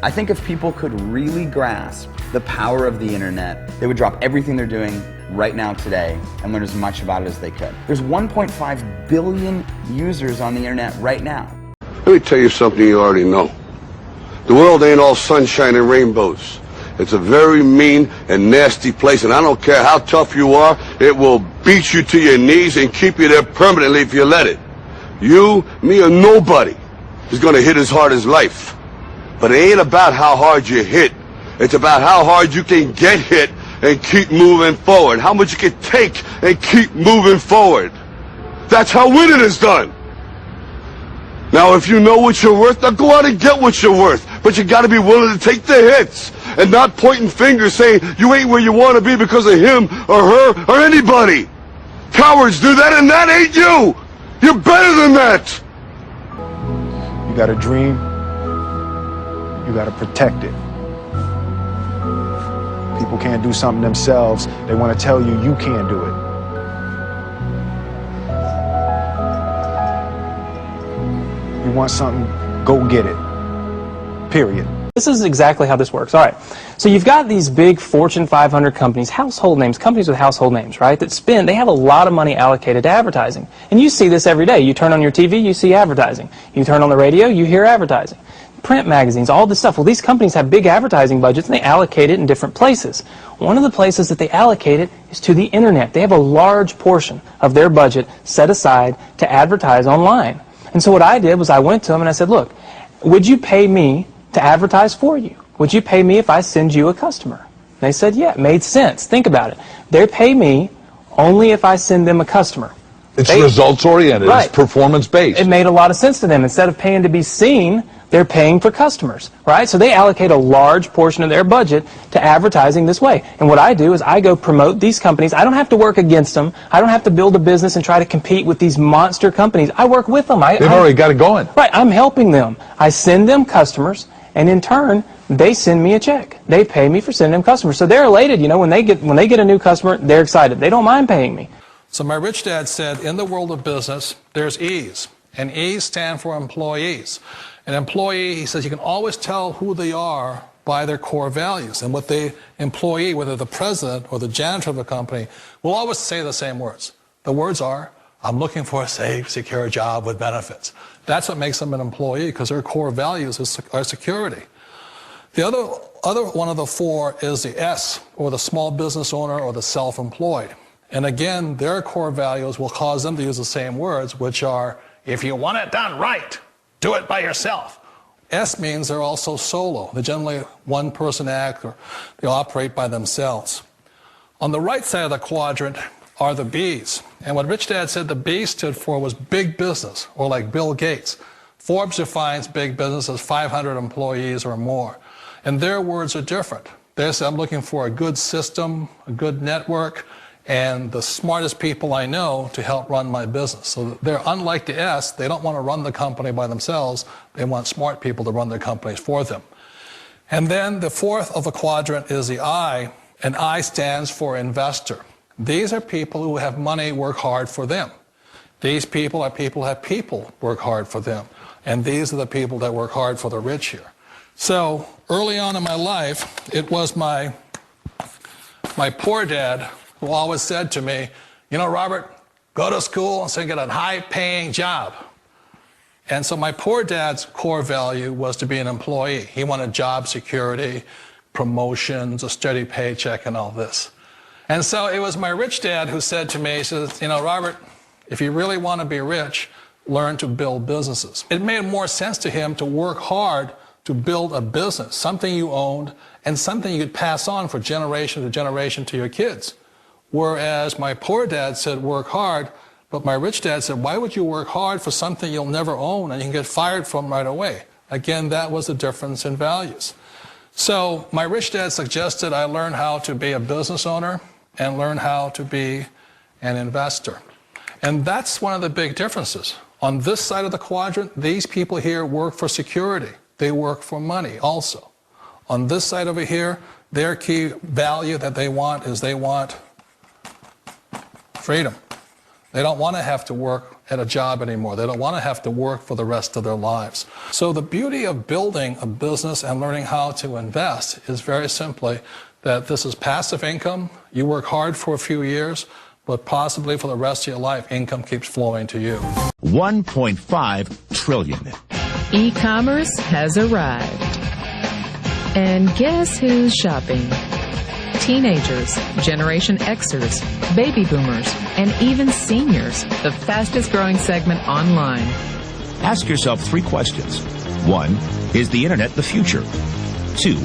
I think if people could really grasp the power of the internet, they would drop everything they're doing right now today and learn as much about it as they could. There's 1.5 billion users on the internet right now. Let me tell you something you already know. The world ain't all sunshine and rainbows. It's a very mean and nasty place, and I don't care how tough you are, it will beat you to your knees and keep you there permanently if you let it. You, me, or nobody is gonna hit as hard as life. But it ain't about how hard you hit. It's about how hard you can get hit and keep moving forward. How much you can take and keep moving forward. That's how winning is done. Now, if you know what you're worth, now go out and get what you're worth. But you gotta be willing to take the hits and not pointing fingers saying you ain't where you want to be because of him or her or anybody. Cowards do that, and that ain't you. You're better than that. You got a dream. You got to protect it. People can't do something themselves. They want to tell you you can't do it. You want something, go get it. Period. This is exactly how this works. All right. So you've got these big Fortune 500 companies, household names, companies with household names, right, that they have a lot of money allocated to advertising. And you see this every day. You turn on your TV, you see advertising. You turn on the radio, you hear advertising. Print magazines, all this stuff. Well, these companies have big advertising budgets and they allocate it in different places. One of the places that they allocate it is to the internet. They have a large portion of their budget set aside to advertise online. And so what I did was I went to them and I said, look, would you pay me to advertise for you? Would you pay me if I send you a customer? And they said, yeah, it made sense. Think about it. They pay me only if I send them a customer. It's results-oriented. Right. It's performance-based. It made a lot of sense to them. Instead of paying to be seen, they're paying for customers, right? So they allocate a large portion of their budget to advertising this way. And what I do is I go promote these companies. I don't have to work against them. I don't have to build a business and try to compete with these monster companies. I work with them. They've already got it going. Right. I'm helping them. I send them customers, and in turn, they send me a check. They pay me for sending them customers. So they're elated, you know, when they get a new customer, they're excited. They don't mind paying me. So my rich dad said, in the world of business, there's E's, and E's stand for employees. An employee, he says, you can always tell who they are by their core values. And what the employee, whether the president or the janitor of the company, will always say the same words. The words are, I'm looking for a safe, secure job with benefits. That's what makes them an employee, because their core values are security. The other one of the four is the S, or the small business owner or the self-employed. And again, their core values will cause them to use the same words, which are, if you want it done right, do it by yourself. S means they're also solo. They're generally one-person act, or they operate by themselves. On the right side of the quadrant are the B's. And what Rich Dad said the B stood for was big business, or like Bill Gates. Forbes defines big business as 500 employees or more. And their words are different. They say, I'm looking for a good system, a good network, and the smartest people I know to help run my business. So they're unlike the S. They don't want to run the company by themselves. They want smart people to run their companies for them. And then the fourth of the quadrant is the I, and I stands for investor. These are people who have money work hard for them. These people are people who have people work hard for them. And these are the people that work hard for the rich here. So early on in my life, it was my poor dad who always said to me, you know, Robert, go to school and so get a high-paying job. And so my poor dad's core value was to be an employee. He wanted job security, promotions, a steady paycheck, and all this. And so it was my rich dad who said to me, he says, you know, Robert, if you really want to be rich, learn to build businesses. It made more sense to him to work hard to build a business, something you owned, and something you could pass on for generation to generation to your kids. Whereas my poor dad said, work hard, but my rich dad said, why would you work hard for something you'll never own and you can get fired from right away? Again, that was the difference in values. So my rich dad suggested I learn how to be a business owner and learn how to be an investor. And that's one of the big differences. On this side of the quadrant, these people here work for security. They work for money also. On this side over here, their key value that they want is they want freedom. They don't want to have to work at a job anymore. They don't want to have to work for the rest of their lives. So the beauty of building a business and learning how to invest is very simply that this is passive income. You work hard for a few years, but possibly for the rest of your life, income keeps flowing to you. 1.5 trillion. E-commerce has arrived. And guess who's shopping? Teenagers, Generation Xers, baby boomers, and even seniors, the fastest growing segment online. Ask yourself 3 questions. 1, is the internet the future? 2,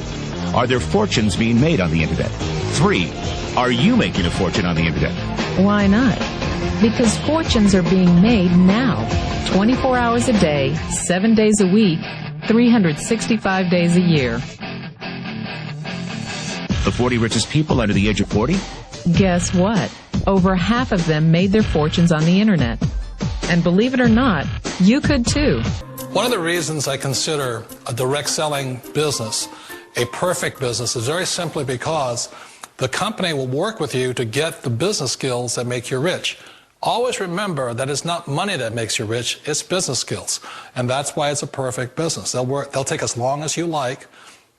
are there fortunes being made on the internet? 3, are you making a fortune on the internet? Why not? Because fortunes are being made now, 24 hours a day, 7 days a week, 365 days a year. The 40 richest people under the age of 40? Guess what? Over half of them made their fortunes on the internet. And believe it or not, you could too. One of the reasons I consider a direct selling business a perfect business is very simply because the company will work with you to get the business skills that make you rich. Always remember that it's not money that makes you rich, it's business skills. And that's why it's a perfect business. They'll take as long as you like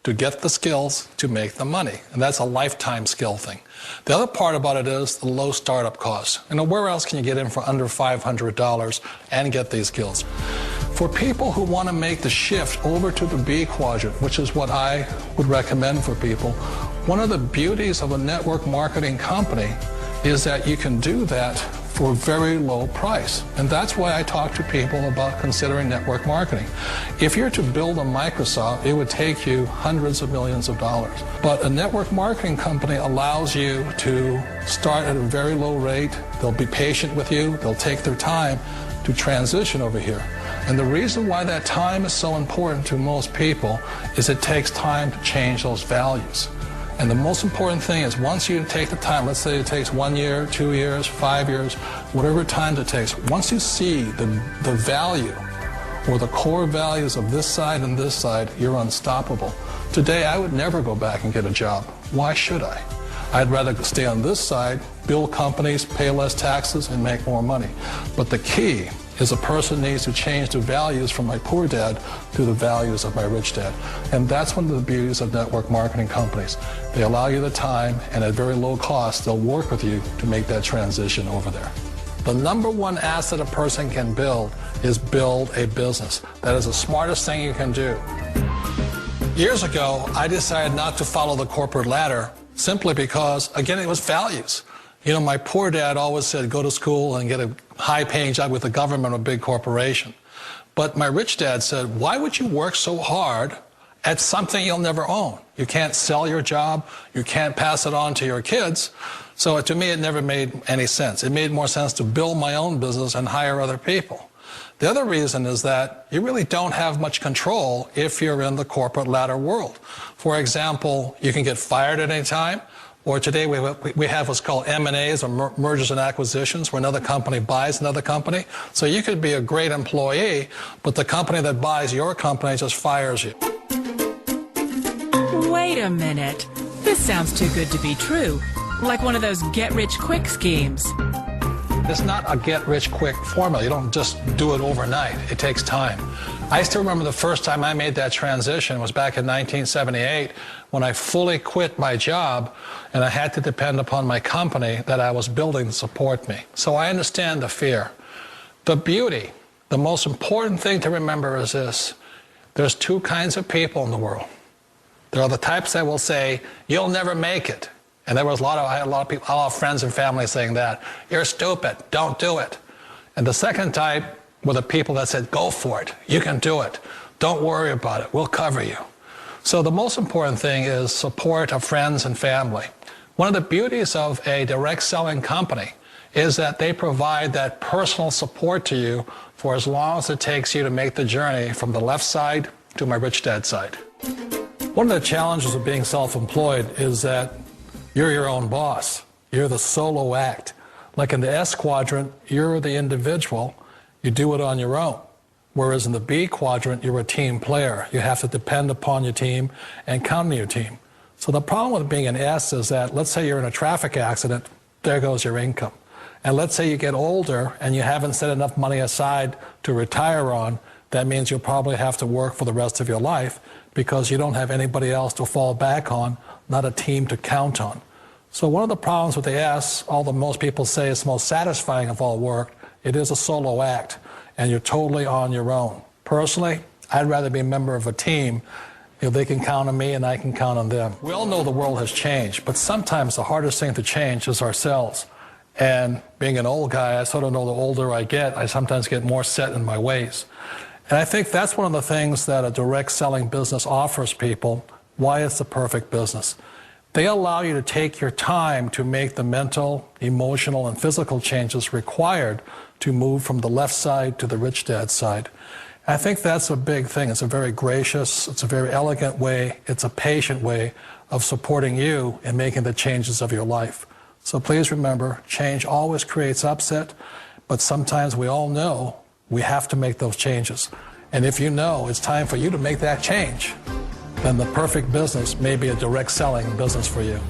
to get the skills to make the money. And that's a lifetime skill thing. The other part about it is the low startup cost. You know, where else can you get in for under $500 and get these skills? For people who want to make the shift over to the B quadrant, which is what I would recommend for people, one of the beauties of a network marketing company is that you can do that for a very low price. And that's why I talk to people about considering network marketing. If you're to build a Microsoft, it would take you hundreds of millions of dollars. But a network marketing company allows you to start at a very low rate. They'll be patient with you. They'll take their time to transition over here. And the reason why that time is so important to most people is it takes time to change those values. And the most important thing is once you take the time, let's say it takes 1 year, 2 years, 5 years, whatever time it takes, once you see the value or the core values of this side and this side, you're unstoppable. Today, I would never go back and get a job. Why should I? I'd rather stay on this side, build companies, pay less taxes, and make more money. But the key is a person needs to change the values from my poor dad to the values of my rich dad. And that's one of the beauties of network marketing companies. They allow you the time, and at very low cost, they'll work with you to make that transition over there. The number one asset a person can build is build a business. That is the smartest thing you can do. Years ago, I decided not to follow the corporate ladder simply because, again, it was values. You know, my poor dad always said, go to school and get a high-paying job with the government or a big corporation. But my rich dad said, why would you work so hard at something you'll never own? You can't sell your job. You can't pass it on to your kids. So to me, it never made any sense. It made more sense to build my own business and hire other people. The other reason is that you really don't have much control if you're in the corporate ladder world. For example, you can get fired at any time. Or today we have what's called M&As, or mergers and acquisitions, where another company buys another company. So you could be a great employee, but the company that buys your company just fires you. Wait a minute. This sounds too good to be true. Like one of those get-rich-quick schemes. It's not a get-rich-quick formula. You don't just do it overnight. It takes time. I still remember the first time I made that transition was back in 1978 when I fully quit my job and I had to depend upon my company that I was building to support me. So I understand the fear. The beauty, the most important thing to remember is this. There's 2 kinds of people in the world. There are the types that will say, you'll never make it. And I had a lot of people, a lot of friends and family saying that. You're stupid, don't do it. And the second type were the people that said, go for it, you can do it. Don't worry about it, we'll cover you. So the most important thing is support of friends and family. One of the beauties of a direct selling company is that they provide that personal support to you for as long as it takes you to make the journey from the left side to my rich dad side. One of the challenges of being self-employed is that you're your own boss. You're the solo act. Like in the S quadrant, you're the individual. You do it on your own. Whereas in the B quadrant, you're a team player. You have to depend upon your team and count on your team. So the problem with being an S is that, let's say you're in a traffic accident, there goes your income. And let's say you get older and you haven't set enough money aside to retire on, that means you'll probably have to work for the rest of your life because you don't have anybody else to fall back on, not a team to count on. So one of the problems with the S, although most people say it's the most satisfying of all work, it is a solo act, and you're totally on your own. Personally, I'd rather be a member of a team. They can count on me and I can count on them. We all know the world has changed, but sometimes the hardest thing to change is ourselves. And being an old guy, I sort of know the older I get, I sometimes get more set in my ways. And I think that's one of the things that a direct selling business offers people, why it's the perfect business. They allow you to take your time to make the mental, emotional, and physical changes required to move from the left side to the rich dad side. I think that's a big thing. It's a very gracious, it's a very elegant way, it's a patient way of supporting you in making the changes of your life. So please remember, change always creates upset, but sometimes we all know we have to make those changes. And if you know it's time for you to make that change, then the perfect business may be a direct selling business for you.